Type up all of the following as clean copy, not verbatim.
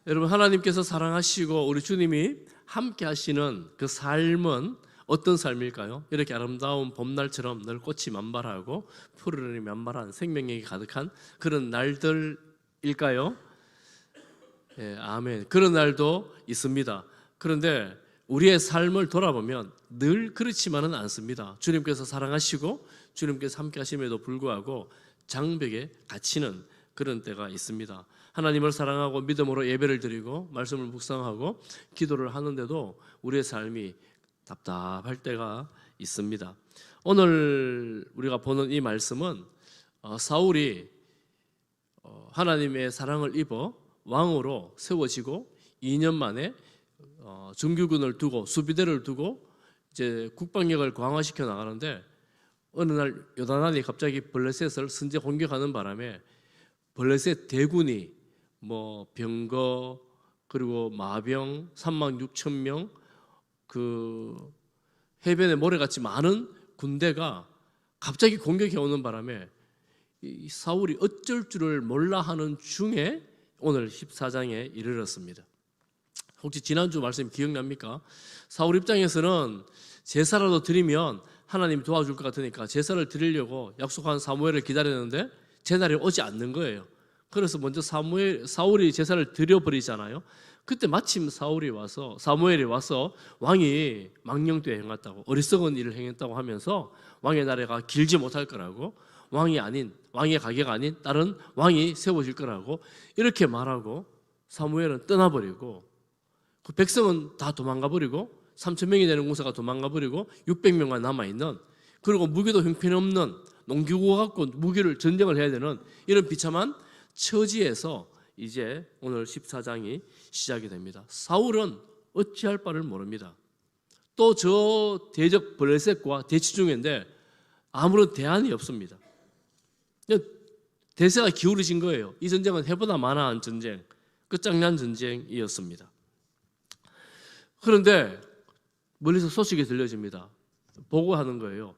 여러분, 하나님께서 사랑하시고 우리 주님이 함께 하시는 그 삶은 어떤 삶일까요? 이렇게 아름다운 봄날처럼 늘 꽃이 만발하고 푸르름이 만발한 생명력이 가득한 그런 날들일까요? 예, 아멘. 그런 날도 있습니다. 그런데 우리의 삶을 돌아보면 늘 그렇지만은 않습니다. 주님께서 사랑하시고 주님께서 함께 하심에도 불구하고 장벽에 갇히는 그런 때가 있습니다. 하나님을 사랑하고 믿음으로 예배를 드리고 말씀을 묵상하고 기도를 하는데도 우리의 삶이 답답할 때가 있습니다. 오늘 우리가 보는 이 말씀은 사울이 하나님의 사랑을 입어 왕으로 세워지고 2년 만에 중규군을 두고 수비대를 두고 이제 국방력을 강화시켜 나가는데 어느 날 요나단이 갑자기 블레셋을 선제 공격하는 바람에 블레셋 대군이 병거 그리고 마병 3만 6천 명 그 해변에 모래같이 많은 군대가 갑자기 공격해 오는 바람에 이 사울이 어쩔 줄을 몰라 하는 중에 오늘 14장에 이르렀습니다. 혹시 지난주 말씀 기억납니까? 사울 입장에서는 제사라도 드리면 하나님 도와줄 것 같으니까 제사를 드리려고 약속한 사무엘을 기다렸는데 제날이 오지 않는 거예요. 그래서 먼저 사울이 제사를 드려버리잖아요. 그때 마침 사무엘이 와서 왕이 망령되이 행했다고, 어리석은 일을 행했다고 하면서 왕의 나라가 길지 못할 거라고, 왕의 가계가 아닌 다른 왕이 세워질 거라고 이렇게 말하고 사무엘은 떠나버리고 그 백성은 다 도망가버리고 3,000명이 되는 군사가 도망가버리고 600명만 남아있는, 그리고 무기도 형편없는 농기구가 갖고 무기를 전쟁을 해야 되는 이런 비참한 처지에서 이제 오늘 14장이 시작이 됩니다. 사울은 어찌할 바를 모릅니다. 또 저 대적 블레셋과 대치 중인데 아무런 대안이 없습니다. 대세가 기울어진 거예요. 이 전쟁은 해보다 만화한 전쟁, 끝장난 전쟁이었습니다. 그런데 멀리서 소식이 들려집니다. 보고하는 거예요.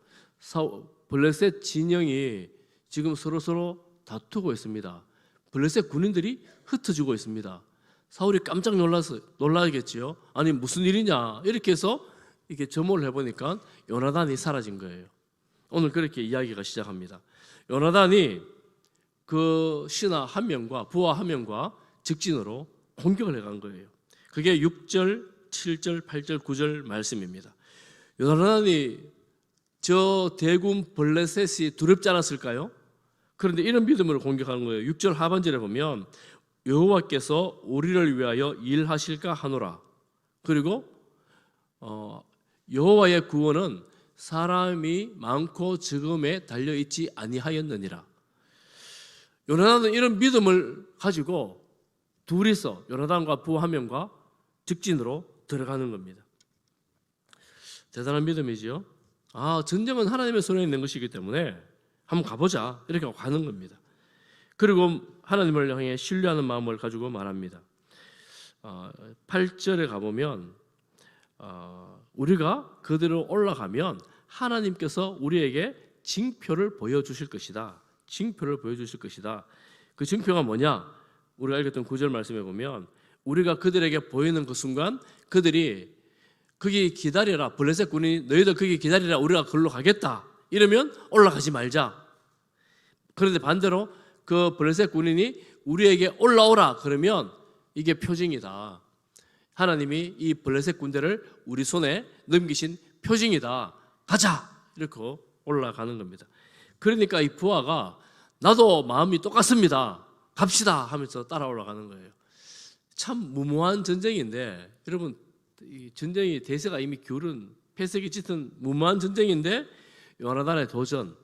블레셋 진영이 지금 서로 다투고 있습니다. 블레셋 군인들이 흩어지고 있습니다. 사울이 깜짝 놀라겠지요. 아니 무슨 일이냐 이렇게 해서 이렇게 점호를 해보니까 요나단이 사라진 거예요. 오늘 그렇게 이야기가 시작합니다. 요나단이 그 신하 한 명과 부하 한 명과 직진으로 공격을 해간 거예요. 그게 6절, 7절, 8절, 9절 말씀입니다. 요나단이 저 대군 블레셋이 두렵지 않았을까요? 그런데 이런 믿음으로 공격하는 거예요. 6절 하반절에 보면 여호와께서 우리를 위하여 일하실까 하노라. 그리고 여호와의 구원은 사람이 많고 적음에 달려있지 아니하였느니라. 요나단은 이런 믿음을 가지고 둘이서 요나단과 부하 한 명과 직진으로 들어가는 겁니다. 대단한 믿음이지요. 전쟁은 하나님의 손에 있는 것이기 때문에 한번 가보자 이렇게 가는 겁니다. 그리고 하나님을 향해 신뢰하는 마음을 가지고 말합니다. 8절에 가보면 우리가 그대로 올라가면 하나님께서 우리에게 징표를 보여주실 것이다. 징표를 보여주실 것이다. 그 징표가 뭐냐? 우리가 읽었던 9절 말씀에 보면 우리가 그들에게 보이는 그 순간 그들이 거기 기다려라, 블레셋 군이 너희들 거기 기다리라, 우리가 그걸로 가겠다 이러면 올라가지 말자. 그런데 반대로 그 블레셋 군인이 우리에게 올라오라 그러면 이게 표징이다. 하나님이 이 블레셋 군대를 우리 손에 넘기신 표징이다. 가자 이렇게 올라가는 겁니다. 그러니까 이 부하가 나도 마음이 똑같습니다. 갑시다 하면서 따라 올라가는 거예요. 참 무모한 전쟁인데 여러분, 이 전쟁이 대세가 이미 기울은 폐색이 짙은 무모한 전쟁인데 요나단의 도전,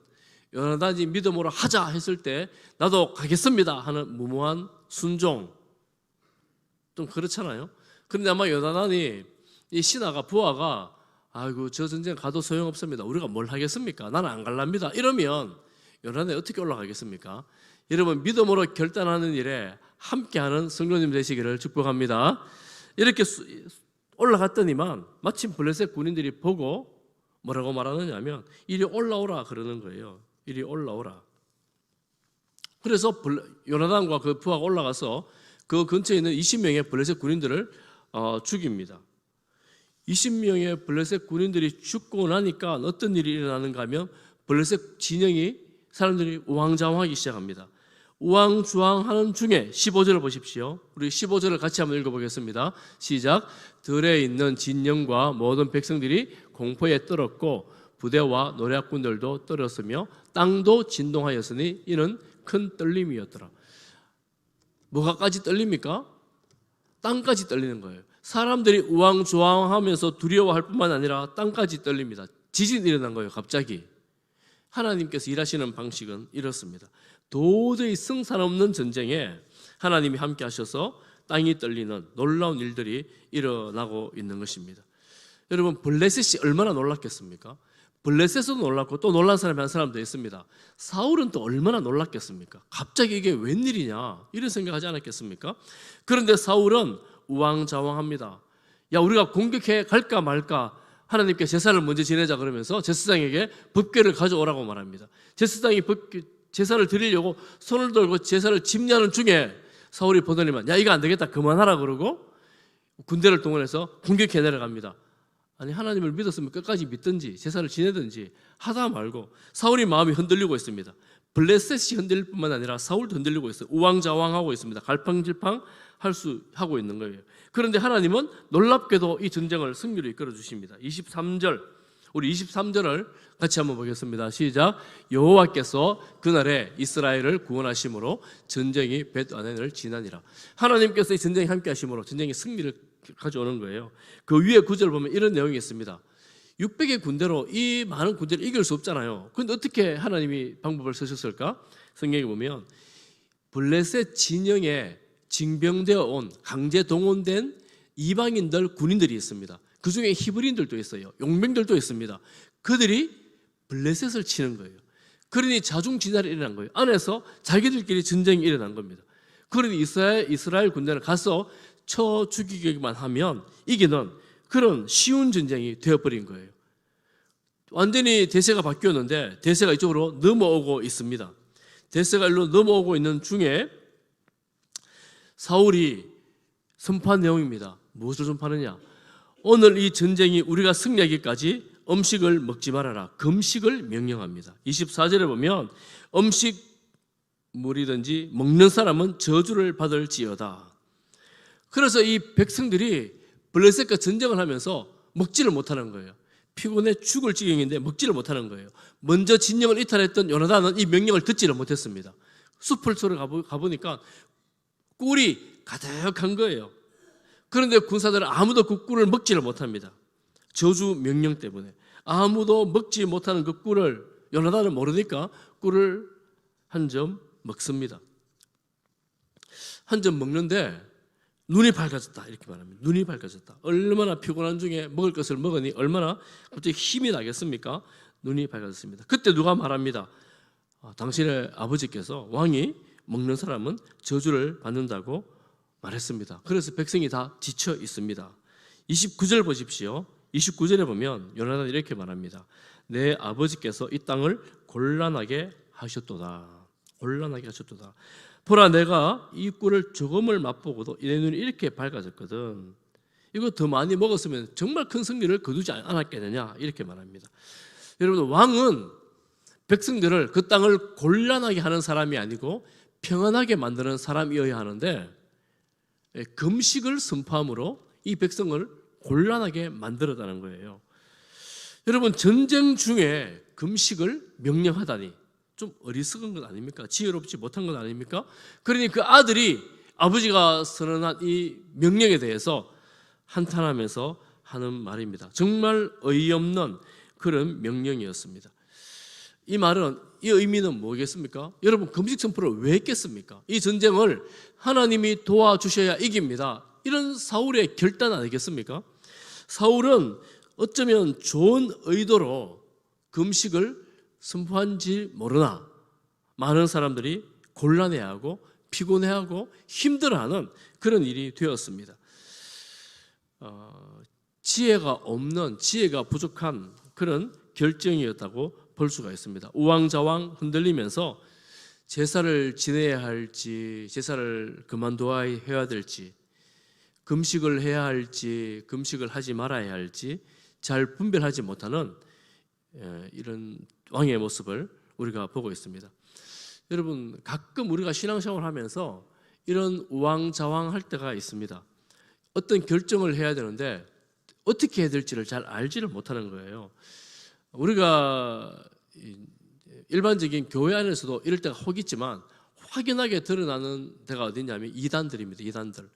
요나단이 믿음으로 하자 했을 때 나도 가겠습니다 하는 무모한 순종, 좀 그렇잖아요. 그런데 아마 요나단이 이 신하가 부하가 아이고 저 전쟁 가도 소용없습니다. 우리가 뭘 하겠습니까? 나는 안 갈랍니다. 이러면 요나단이 어떻게 올라가겠습니까? 여러분, 믿음으로 결단하는 일에 함께하는 성도님 되시기를 축복합니다. 이렇게 올라갔더니만 마침 블레셋 군인들이 보고 뭐라고 말하느냐면 이리 올라오라 그러는 거예요. 이리 올라오라. 그래서 요나단과 그 부하가 올라가서 그 근처에 있는 20명의 블레셋 군인들을 죽입니다. 20명의 블레셋 군인들이 죽고 나니까 어떤 일이 일어나는가 하면 블레셋 진영이 사람들이 우왕좌왕하기 시작합니다. 우왕좌왕하는 중에 15절을 보십시오. 우리 15절을 같이 한번 읽어보겠습니다. 시작. 들에 있는 진영과 모든 백성들이 공포에 떨었고 부대와 노략군들도 떨었으며 땅도 진동하였으니 이는 큰 떨림이었더라. 뭐가까지 떨립니까? 땅까지 떨리는 거예요. 사람들이 우왕좌왕하면서 두려워할 뿐만 아니라 땅까지 떨립니다. 지진이 일어난 거예요. 갑자기. 하나님께서 일하시는 방식은 이렇습니다. 도저히 승산 없는 전쟁에 하나님이 함께 하셔서 땅이 떨리는 놀라운 일들이 일어나고 있는 것입니다. 여러분, 블레셋이 얼마나 놀랐겠습니까? 블레셋은 놀랐고 또 놀란 사람이 한 사람도 있습니다. 사울은 또 얼마나 놀랐겠습니까? 갑자기 이게 웬일이냐 이런 생각하지 않았겠습니까? 그런데 사울은 우왕좌왕합니다. 야, 우리가 공격해 갈까 말까, 하나님께 제사를 먼저 지내자 그러면서 제사장에게 법궤를 가져오라고 말합니다. 제사장이 제사를 드리려고 손을 들고 제사를 집냐는 중에 사울이 보더니만 야, 이거 안 되겠다, 그만하라 그러고 군대를 동원해서 공격해 내려갑니다. 아니, 하나님을 믿었으면 끝까지 믿든지 제사를 지내든지 하다 말고 사울이 마음이 흔들리고 있습니다. 블레셋이 흔들릴 뿐만 아니라 사울도 흔들리고 있어요. 우왕좌왕하고 있습니다. 갈팡질팡 하고 있는 거예요. 그런데 하나님은 놀랍게도 이 전쟁을 승리로 이끌어 주십니다. 23절, 우리 23절을 같이 한번 보겠습니다. 시작. 여호와께서 그날에 이스라엘을 구원하심으로 전쟁이 벳아웬을 지나니라. 하나님께서 이 전쟁에 함께 하심으로 전쟁이 승리를 가져오는 거예요. 그 위에 구절을 보면 이런 내용이 있습니다. 600의 군대로 이 많은 군대를 이길 수 없잖아요. 그런데 어떻게 하나님이 방법을 쓰셨을까? 성경에 보면 블레셋 진영에 징병되어 온 강제 동원된 이방인들 군인들이 있습니다. 그 중에 히브리인들도 있어요. 용병들도 있습니다. 그들이 블레셋을 치는 거예요. 그러니 자중지날이 일어난 거예요. 안에서 자기들끼리 전쟁이 일어난 겁니다. 그러니 이스라엘 군대는 가서 쳐 죽이기만 하면 이기는 그런 쉬운 전쟁이 되어버린 거예요. 완전히 대세가 바뀌었는데 대세가 이쪽으로 넘어오고 있습니다. 대세가 일로 넘어오고 있는 중에 사울이 선포한 내용입니다. 무엇을 선포하느냐? 오늘 이 전쟁이 우리가 승리하기까지 음식을 먹지 말아라. 금식을 명령합니다. 24절에 보면 음식물이든지 먹는 사람은 저주를 받을지어다. 그래서 이 백성들이 블레셋과 전쟁을 하면서 먹지를 못하는 거예요. 피곤해 죽을 지경인데 먹지를 못하는 거예요. 먼저 진영을 이탈했던 요나단은 이 명령을 듣지를 못했습니다. 숲을 쏘러 가보니까 꿀이 가득한 거예요. 그런데 군사들은 아무도 그 꿀을 먹지를 못합니다. 저주 명령 때문에 아무도 먹지 못하는 그 꿀을 요나단은 모르니까 꿀을 한 점 먹습니다. 한 점 먹는데 눈이 밝아졌다 이렇게 말합니다. 눈이 밝아졌다. 얼마나 피곤한 중에 먹을 것을 먹으니 얼마나 갑자기 힘이 나겠습니까? 눈이 밝아졌습니다. 그때 누가 말합니다. 당신의 아버지께서 왕이 먹는 사람은 저주를 받는다고 말했습니다. 그래서 백성이 다 지쳐 있습니다. 29절 보십시오. 29절에 보면 요나단이 이렇게 말합니다. 내 아버지께서 이 땅을 곤란하게 하셨도다. 곤란하게 하셨도다. 보라, 내가 이 꿀을 조금을 맛보고도 내 눈이 이렇게 밝아졌거든. 이거 더 많이 먹었으면 정말 큰 승리를 거두지 않았겠느냐 이렇게 말합니다. 여러분, 왕은 백성들을 그 땅을 곤란하게 하는 사람이 아니고 평안하게 만드는 사람이어야 하는데 금식을 선포함으로 이 백성을 곤란하게 만들었다는 거예요. 여러분, 전쟁 중에 금식을 명령하다니 좀 어리석은 것 아닙니까? 지혜롭지 못한 것 아닙니까? 그러니 그 아들이 아버지가 선언한 이 명령에 대해서 한탄하면서 하는 말입니다. 정말 어이없는 그런 명령이었습니다. 이 말은, 이 의미는 뭐겠습니까? 여러분, 금식 선포를 왜 했겠습니까? 이 전쟁을 하나님이 도와주셔야 이깁니다. 이런 사울의 결단 아니겠습니까? 사울은 어쩌면 좋은 의도로 금식을 선포한지 모르나 많은 사람들이 곤란해하고 피곤해하고 힘들어하는 그런 일이 되었습니다. 지혜가 없는, 지혜가 부족한 그런 결정이었다고 볼 수가 있습니다. 우왕좌왕 흔들리면서 제사를 지내야 할지, 제사를 그만둬야 될지, 금식을 해야 할지, 금식을 하지 말아야 할지 잘 분별하지 못하는 이런 왕의 모습을 우리가 보고 있습니다. 여러분, 가끔 우리가 신앙생활을 하면서 이런 우왕좌왕할 때가 있습니다. 어떤 결정을 해야 되는데 어떻게 해야 될지를 잘 알지를 못하는 거예요. 우리가 일반적인 교회 안에서도 이럴 때가 혹 있지만 확연하게 드러나는 데가 어디냐면 이단들입니다. 이단들.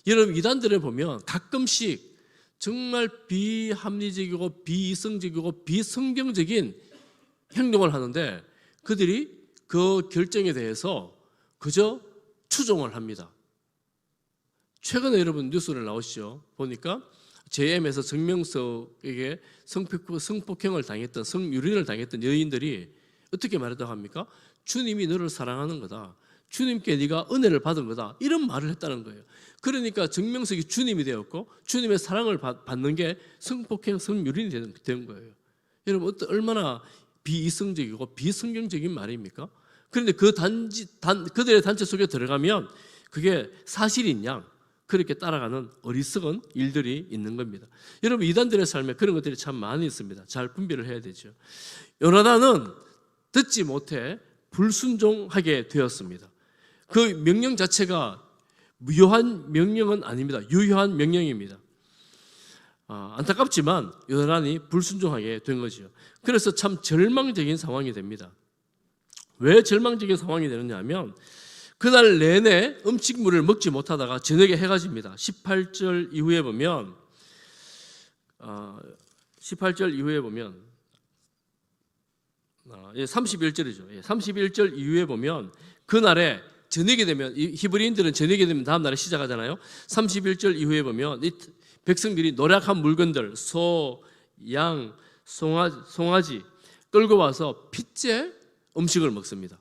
여러분, 이단들을 보면 가끔씩 정말 비합리적이고 비이성적이고 비성경적인 행동을 하는데 그들이 그 결정에 대해서 그저 추종을 합니다. 최근에 여러분 뉴스를 나오시죠. 보니까 JM에서 정명석에게 성폭행을 당했던, 성유린을 당했던 여인들이 어떻게 말했다고 합니까? 주님이 너를 사랑하는 거다. 주님께 네가 은혜를 받은 거다. 이런 말을 했다는 거예요. 그러니까 정명석이 주님이 되었고 주님의 사랑을 받는 게 성폭행, 성유린이 된 거예요. 여러분, 얼마나 비이성적이고 비성경적인 말입니까? 그런데 그들의 단체 속에 들어가면 그게 사실인 양 그렇게 따라가는 어리석은 일들이 있는 겁니다. 여러분, 이단들의 삶에 그런 것들이 참 많이 있습니다. 잘 분별을 해야 되죠. 요나단은 듣지 못해 불순종하게 되었습니다. 그 명령 자체가 무효한 명령은 아닙니다. 유효한 명령입니다. 안타깝지만 요나단이 불순종하게 된 거죠. 그래서 참 절망적인 상황이 됩니다. 왜 절망적인 상황이 되느냐 하면 그날 내내 음식물을 먹지 못하다가 저녁에 해가 집니다. 18절 이후에 보면 31절이죠. 31절 이후에 보면 그날에 저녁이 되면, 히브리인들은 저녁이 되면 다음 날에 시작하잖아요. 31절 이후에 보면 이 백성들이 노략한 물건들, 소, 양, 송아지 끌고 와서 핏째 음식을 먹습니다.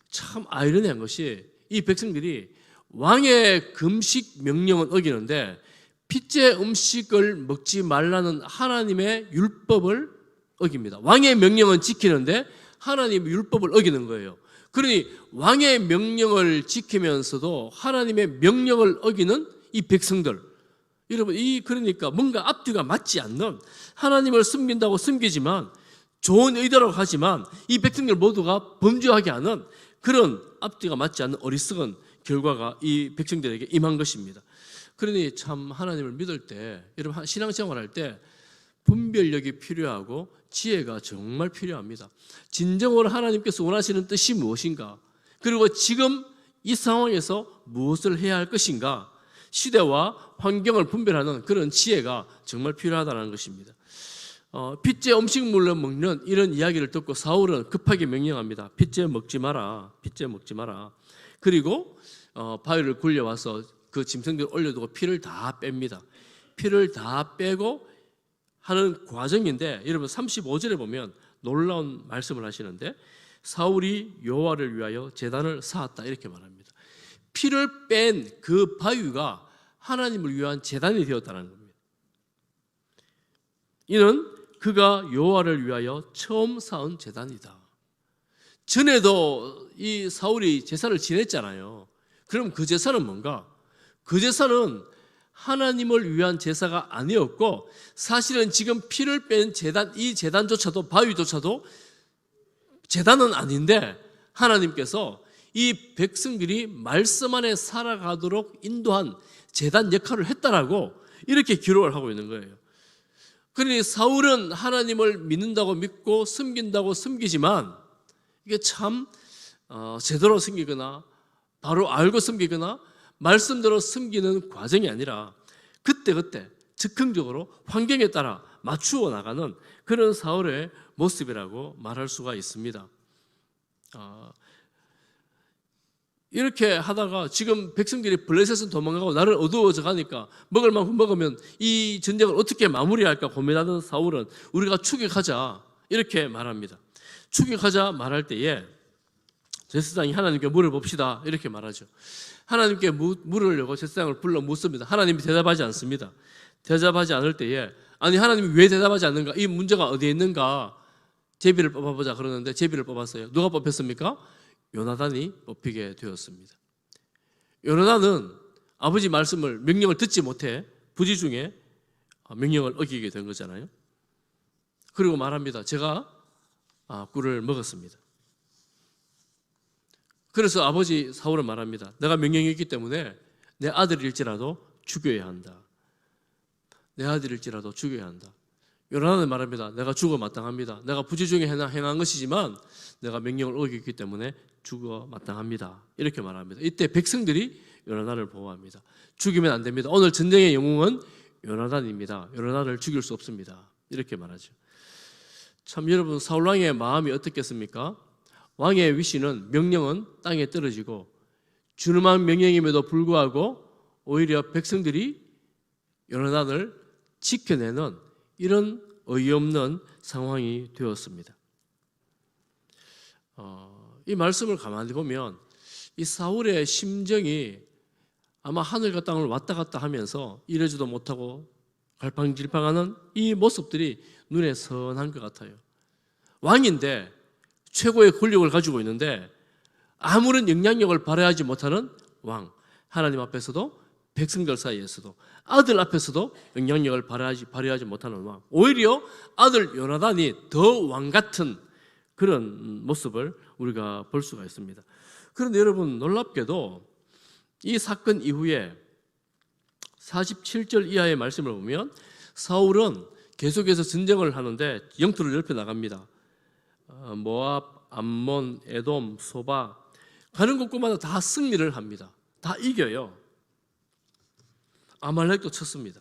참 아이러니한 것이 이 백성들이 왕의 금식 명령은 어기는데 핏째 음식을 먹지 말라는 하나님의 율법을 어깁니다. 왕의 명령은 지키는데 하나님의 율법을 어기는 거예요. 그러니 왕의 명령을 지키면서도 하나님의 명령을 어기는 이 백성들, 여러분, 그러니까 뭔가 앞뒤가 맞지 않는, 하나님을 섬긴다고 섬기지만 좋은 의도라고 하지만 이 백성들 모두가 범죄하게 하는 그런 앞뒤가 맞지 않는 어리석은 결과가 이 백성들에게 임한 것입니다. 그러니 참 하나님을 믿을 때, 여러분 신앙생활 할 때 분별력이 필요하고 지혜가 정말 필요합니다. 진정으로 하나님께서 원하시는 뜻이 무엇인가, 그리고 지금 이 상황에서 무엇을 해야 할 것인가, 시대와 환경을 분별하는 그런 지혜가 정말 필요하다는 것입니다. 핏째 음식물로 먹는 이런 이야기를 듣고 사울은 급하게 명령합니다. 핏째 먹지 마라. 핏째 먹지 마라. 그리고 바위를 굴려와서 그 짐승들을 올려두고 피를 다 뺍니다. 피를 다 빼고 하는 과정인데, 여러분 35절에 보면 놀라운 말씀을 하시는데 사울이 여호와를 위하여 제단을 쌓았다 이렇게 말합니다. 피를 뺀 그 바위가 하나님을 위한 제단이 되었다는 겁니다. 이는 그가 여호와를 위하여 처음 쌓은 제단이다. 전에도 이 사울이 제사를 지냈잖아요. 그럼 그 제사는 뭔가? 그 제사는 하나님을 위한 제사가 아니었고, 사실은 지금 피를 뺀 제단, 이 제단조차도, 바위조차도 제단은 아닌데 하나님께서 이 백성들이 말씀 안에 살아가도록 인도한 제단 역할을 했다라고 이렇게 기록을 하고 있는 거예요. 그러니 사울은 하나님을 믿는다고 믿고 섬긴다고 섬기지만 이게 참 제대로 섬기거나 바로 알고 섬기거나 말씀대로 섬기는 과정이 아니라 그때그때 즉흥적으로 환경에 따라 맞추어 나가는 그런 사울의 모습이라고 말할 수가 있습니다. 이렇게 하다가 지금 백성들이 블레셋은 도망가고 날은 어두워져 가니까 먹을 만큼 먹으면 이 전쟁을 어떻게 마무리할까 고민하던 사울은 우리가 추격하자 이렇게 말합니다. 추격하자 말할 때에 제사장이 하나님께 물어봅시다 이렇게 말하죠. 하나님께 물으려고 제사장을 불러 묻습니다. 하나님이 대답하지 않습니다. 대답하지 않을 때에 아니 하나님이 왜 대답하지 않는가, 이 문제가 어디에 있는가 제비를 뽑아보자 그러는데 제비를 뽑았어요. 누가 뽑혔습니까? 요나단이 뽑히게 되었습니다. 요나단은 아버지 말씀을 명령을 듣지 못해 부지 중에 명령을 어기게 된 거잖아요. 그리고 말합니다. 제가 꿀을 먹었습니다. 그래서 아버지 사울은 말합니다. 내가 명령이 있기 때문에 내 아들일지라도 죽여야 한다. 내 아들일지라도 죽여야 한다. 요나단은 말합니다. 내가 죽어 마땅합니다. 내가 부지 중에 행한 것이지만 내가 명령을 어겼기 때문에 죽어 마땅합니다. 이렇게 말합니다. 이때 백성들이 요나단을 보호합니다. 죽이면 안 됩니다. 오늘 전쟁의 영웅은 요나단입니다. 요나단을 죽일 수 없습니다. 이렇게 말하죠. 참 여러분, 사울왕의 마음이 어떻겠습니까? 왕의 위신은 명령은 땅에 떨어지고 준엄한 명령임에도 불구하고 오히려 백성들이 요나단을 지켜내는 이런 어이없는 상황이 되었습니다. 이 말씀을 가만히 보면 이 사울의 심정이 아마 하늘과 땅을 왔다 갔다 하면서 이러지도 못하고 갈팡질팡하는 이 모습들이 눈에 선한 것 같아요. 왕인데 최고의 권력을 가지고 있는데 아무런 영향력을 발휘하지 못하는 왕, 하나님 앞에서도 백성들 사이에서도 아들 앞에서도 영향력을 발휘하지 못하는 왕, 오히려 아들 요나단이 더 왕 같은 그런 모습을 우리가 볼 수가 있습니다. 그런데 여러분, 놀랍게도 이 사건 이후에 47절 이하의 말씀을 보면 사울은 계속해서 전쟁을 하는데 영토를 넓혀 나갑니다. 모압, 암몬, 에돔, 소바 가는 곳곳마다 다 승리를 합니다. 다 이겨요. 아말렉도 쳤습니다.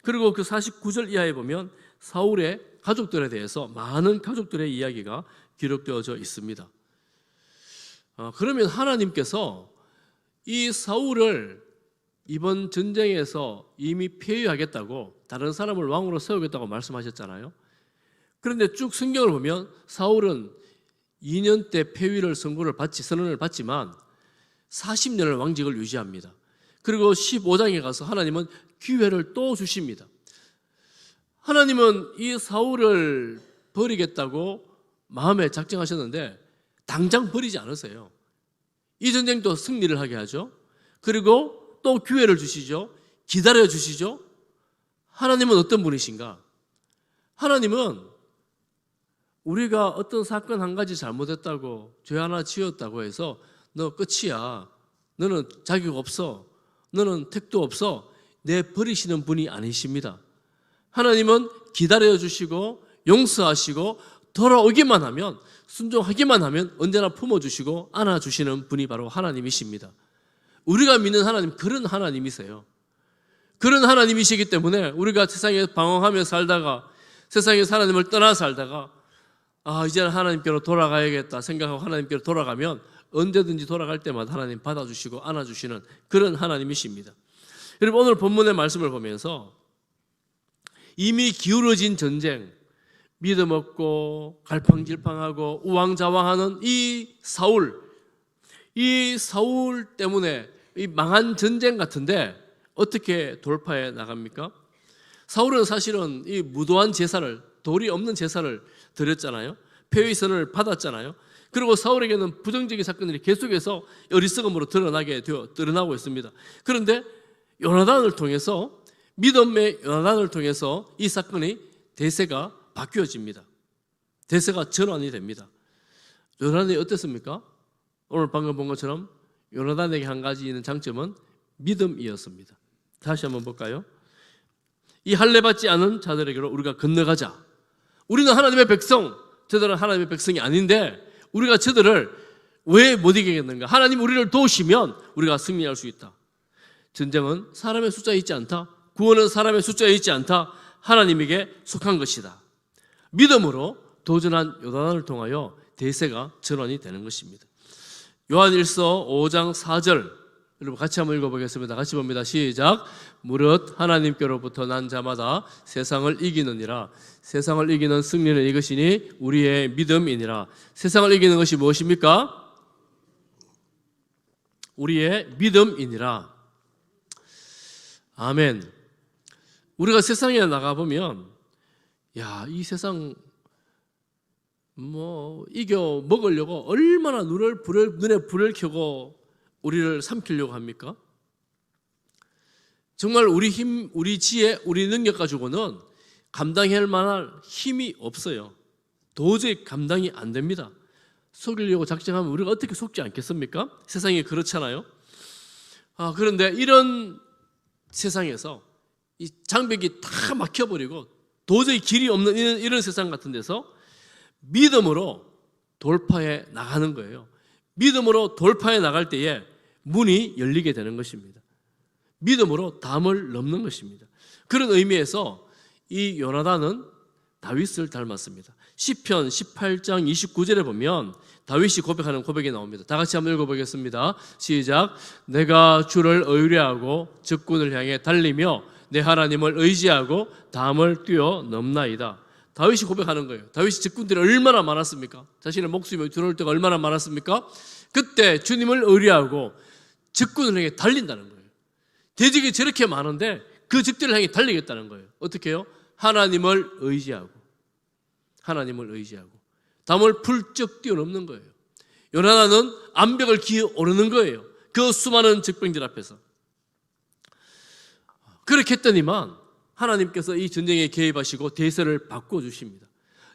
그리고 그 49절 이하에 보면 사울의 가족들에 대해서 많은 가족들의 이야기가 기록되어져 있습니다. 그러면 하나님께서 이 사울을 이번 전쟁에서 이미 폐위하겠다고, 다른 사람을 왕으로 세우겠다고 말씀하셨잖아요. 그런데 쭉 성경을 보면 사울은 2년 때 폐위를 선언을 받지만 40년을 왕직을 유지합니다. 그리고 15장에 가서 하나님은 기회를 또 주십니다. 하나님은 이 사울을 버리겠다고 마음에 작정하셨는데 당장 버리지 않으세요. 이 전쟁도 승리를 하게 하죠. 그리고 또 기회를 주시죠. 기다려 주시죠. 하나님은 어떤 분이신가? 하나님은 우리가 어떤 사건 한 가지 잘못했다고, 죄 하나 지었다고 해서 너 끝이야, 너는 자격 없어, 너는 택도 없어, 내 버리시는 분이 아니십니다. 하나님은 기다려 주시고 용서하시고 돌아오기만 하면, 순종하기만 하면 언제나 품어주시고 안아주시는 분이 바로 하나님이십니다. 우리가 믿는 하나님, 그런 하나님이세요. 그런 하나님이시기 때문에 우리가 세상에 방황하며 살다가, 세상에서 하나님을 떠나 살다가 이제는 하나님께로 돌아가야겠다 생각하고 하나님께로 돌아가면 언제든지 돌아갈 때마다 하나님 받아주시고 안아주시는 그런 하나님이십니다. 여러분, 오늘 본문의 말씀을 보면서 이미 기울어진 전쟁, 믿음 없고 갈팡질팡하고 우왕좌왕하는 이 사울 때문에 이 망한 전쟁 같은데 어떻게 돌파해 나갑니까? 사울은 사실은 이 무도한 제사를, 도리 없는 제사를 드렸잖아요. 폐위선을 받았잖아요. 그리고 사울에게는 부정적인 사건들이 계속해서 어리석음으로 드러나고 있습니다. 그런데 요나단을 통해서, 믿음의 요나단을 통해서 이 사건이 대세가 바뀌어집니다. 대세가 전환이 됩니다. 요나단이 어땠습니까? 오늘 방금 본 것처럼 요나단에게 한 가지 있는 장점은 믿음이었습니다. 다시 한번 볼까요? 이 할례받지 않은 자들에게로 우리가 건너가자. 우리는 하나님의 백성, 저들은 하나님의 백성이 아닌데 우리가 저들을 왜 못 이기겠는가? 하나님 우리를 도우시면 우리가 승리할 수 있다. 전쟁은 사람의 숫자에 있지 않다. 구원은 사람의 숫자에 있지 않다. 하나님에게 속한 것이다. 믿음으로 도전한 요나단을 통하여 대세가 전환이 되는 것입니다. 요한일서 5장 4절 여러분 같이 한번 읽어보겠습니다. 같이 봅니다. 시작. 무릇 하나님께로부터 난 자마다 세상을 이기느니라. 세상을 이기는 승리는 이것이니 우리의 믿음이니라. 세상을 이기는 것이 무엇입니까? 우리의 믿음이니라. 아멘. 우리가 세상에 나가보면 이 세상 이겨 먹으려고 얼마나 눈에 불을 켜고 우리를 삼키려고 합니까? 정말 우리 힘, 우리 지혜, 우리 능력 가지고는 감당할 만한 힘이 없어요. 도저히 감당이 안 됩니다. 속이려고 작정하면 우리가 어떻게 속지 않겠습니까? 세상이 그렇잖아요. 그런데 이런 세상에서 이 장벽이 다 막혀버리고 도저히 길이 없는 이런 세상 같은 데서 믿음으로 돌파해 나가는 거예요. 믿음으로 돌파해 나갈 때에 문이 열리게 되는 것입니다. 믿음으로 담을 넘는 것입니다. 그런 의미에서 이 요나단은 다윗을 닮았습니다. 시편 18장 29절에 보면 다윗이 고백하는 고백이 나옵니다. 다 같이 한번 읽어보겠습니다. 시작. 내가 주를 의뢰하고 적군을 향해 달리며 내 하나님을 의지하고 담을 뛰어넘나이다. 다윗이 고백하는 거예요. 다윗이 적군들이 얼마나 많았습니까? 자신의 목숨이 두려울 때가 얼마나 많았습니까? 그때 주님을 의뢰하고 적군을 향해 달린다는 거예요. 대적이 저렇게 많은데 그 적들을 향해 달리겠다는 거예요. 어떻게 해요? 하나님을 의지하고 담을 훌쩍 뛰어넘는 거예요. 요나단은 암벽을 기어오르는 거예요. 그 수많은 적병들 앞에서. 그렇게 했더니만 하나님께서 이 전쟁에 개입하시고 대세를 바꿔주십니다.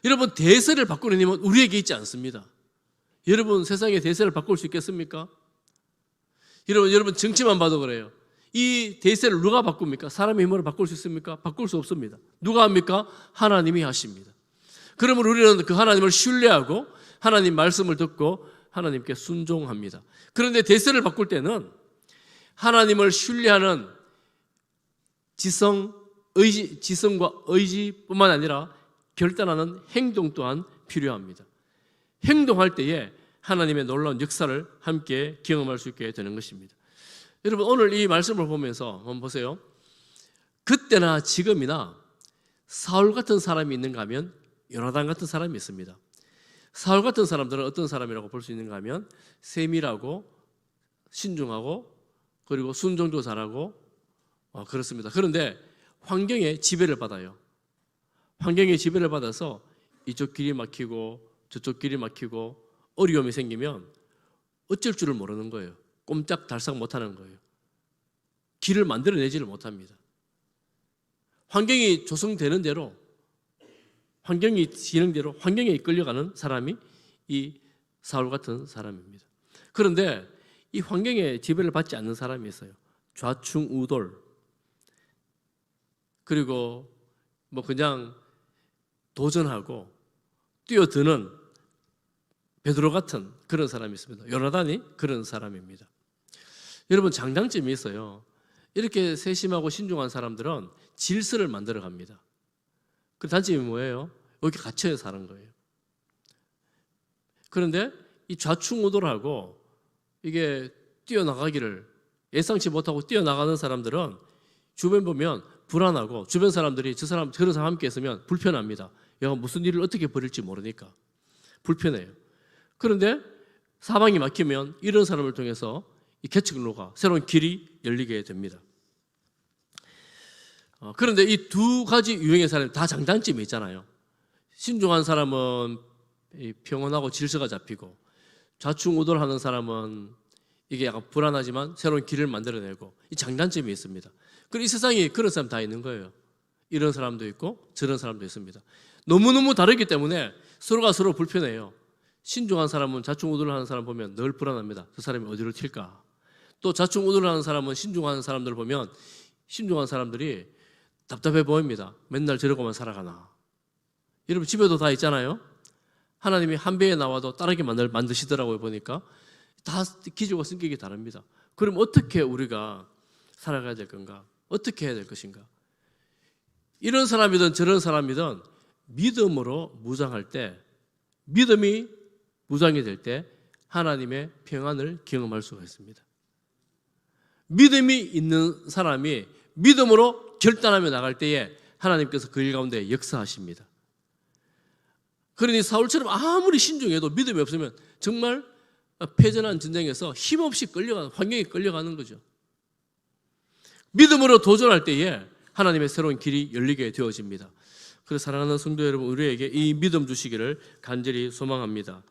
여러분, 대세를 바꾸는 힘은 우리에게 있지 않습니다. 여러분, 세상의 대세를 바꿀 수 있겠습니까? 여러분 정치만 봐도 그래요. 이 대세를 누가 바꿉니까? 사람의 힘으로 바꿀 수 있습니까? 바꿀 수 없습니다. 누가 합니까? 하나님이 하십니다. 그러면 우리는 그 하나님을 신뢰하고 하나님 말씀을 듣고 하나님께 순종합니다. 그런데 대세를 바꿀 때는 하나님을 신뢰하는 지성과 의지뿐만 아니라 결단하는 행동 또한 필요합니다. 행동할 때에 하나님의 놀라운 역사를 함께 경험할 수 있게 되는 것입니다. 여러분, 오늘 이 말씀을 보면서 한번 보세요. 그때나 지금이나 사울 같은 사람이 있는가 하면 요나단 같은 사람이 있습니다. 사울 같은 사람들은 어떤 사람이라고 볼 수 있는가 하면 세밀하고 신중하고 그리고 순종도 잘하고 그렇습니다. 그런데 환경에 지배를 받아요. 환경에 지배를 받아서 이쪽 길이 막히고 저쪽 길이 막히고 어려움이 생기면 어쩔 줄을 모르는 거예요. 꼼짝달싹 못하는 거예요. 길을 만들어내지를 못합니다. 환경이 조성되는 대로, 환경이 진행대로 환경에 이끌려가는 사람이 이 사울 같은 사람입니다. 그런데 이 환경에 지배를 받지 않는 사람이 있어요. 좌충우돌. 그리고 그냥 도전하고 뛰어드는 베드로 같은 그런 사람이 있습니다. 요나단이 그런 사람입니다. 여러분, 장단점이 있어요. 이렇게 세심하고 신중한 사람들은 질서를 만들어 갑니다. 그 단점이 뭐예요? 여기 갇혀 사는 거예요. 그런데 이 좌충우돌하고 이게 뛰어나가기를 예상치 못하고 뛰어나가는 사람들은 주변 보면 불안하고 주변 사람들이 저런 사람 함께 있으면 불편합니다. 얘가 무슨 일을 어떻게 벌일지 모르니까 불편해요. 그런데 사방이 막히면 이런 사람을 통해서 이 개척로가 새로운 길이 열리게 됩니다. 그런데 이 두 가지 유형의 사람이 다 장단점이 있잖아요. 신중한 사람은 평온하고 질서가 잡히고 좌충우돌하는 사람은 이게 약간 불안하지만 새로운 길을 만들어내고 이 장단점이 있습니다. 그리고 이 세상에 그런 사람 다 있는 거예요. 이런 사람도 있고 저런 사람도 있습니다. 너무너무 다르기 때문에 서로가 서로 불편해요. 신중한 사람은 좌충우돌하는 사람 보면 늘 불안합니다. 저 사람이 어디로 튈까? 또 좌충우돌하는 사람은 신중한 사람들 보면 신중한 사람들이 답답해 보입니다. 맨날 저러고만 살아가나. 여러분, 집에도 다 있잖아요. 하나님이 한 배에 나와도 따르게 만드시더라고요. 보니까 다 기질과 성격이 다릅니다. 그럼 어떻게 우리가 살아가야 될 건가? 어떻게 해야 될 것인가? 이런 사람이든 저런 사람이든 믿음으로 무장할 때, 믿음이 무장이 될 때 하나님의 평안을 경험할 수가 있습니다. 믿음이 있는 사람이 믿음으로 결단하며 나갈 때에 하나님께서 그 일 가운데 역사하십니다. 그러니 사울처럼 아무리 신중해도 믿음이 없으면 정말 패전한 전쟁에서 힘없이 끌려가는, 환경에 끌려가는 거죠. 믿음으로 도전할 때에 하나님의 새로운 길이 열리게 되어집니다. 그래서 사랑하는 성도 여러분, 우리에게 이 믿음 주시기를 간절히 소망합니다.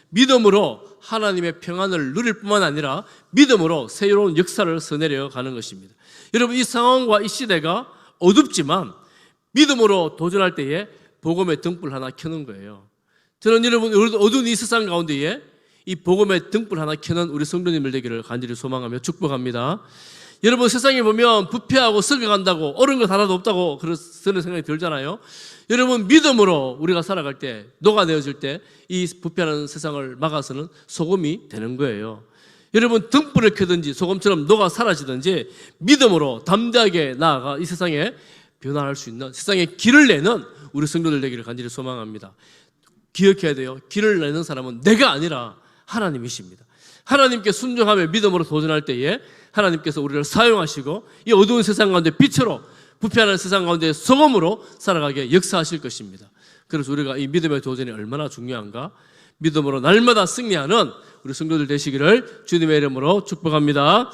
믿음으로 하나님의 평안을 누릴 뿐만 아니라 믿음으로 새로운 역사를 써내려 가는 것입니다. 여러분, 이 상황과 이 시대가 어둡지만 믿음으로 도전할 때에 복음의 등불 하나 켜는 거예요. 저는 여러분, 어두운 이 세상 가운데에 이 복음의 등불 하나 켜는 우리 성도님들 되기를 간절히 소망하며 축복합니다. 여러분, 세상에 보면 부패하고 썩어간다고, 옳은 것 하나도 없다고 그런 생각이 들잖아요. 여러분, 믿음으로 우리가 살아갈 때, 녹아내어질 때 이 부패하는 세상을 막아서는 소금이 되는 거예요. 여러분, 등불을 켜든지 소금처럼 녹아 사라지든지 믿음으로 담대하게 나아가 이 세상에 변화할 수 있는, 세상에 길을 내는 우리 성도들 되기를 간절히 소망합니다. 기억해야 돼요. 길을 내는 사람은 내가 아니라 하나님이십니다. 하나님께 순종하며 믿음으로 도전할 때에 하나님께서 우리를 사용하시고 이 어두운 세상 가운데 빛으로, 부패하는 세상 가운데 소금으로 살아가게 역사하실 것입니다. 그래서 우리가 이 믿음의 도전이 얼마나 중요한가, 믿음으로 날마다 승리하는 우리 성도들 되시기를 주님의 이름으로 축복합니다.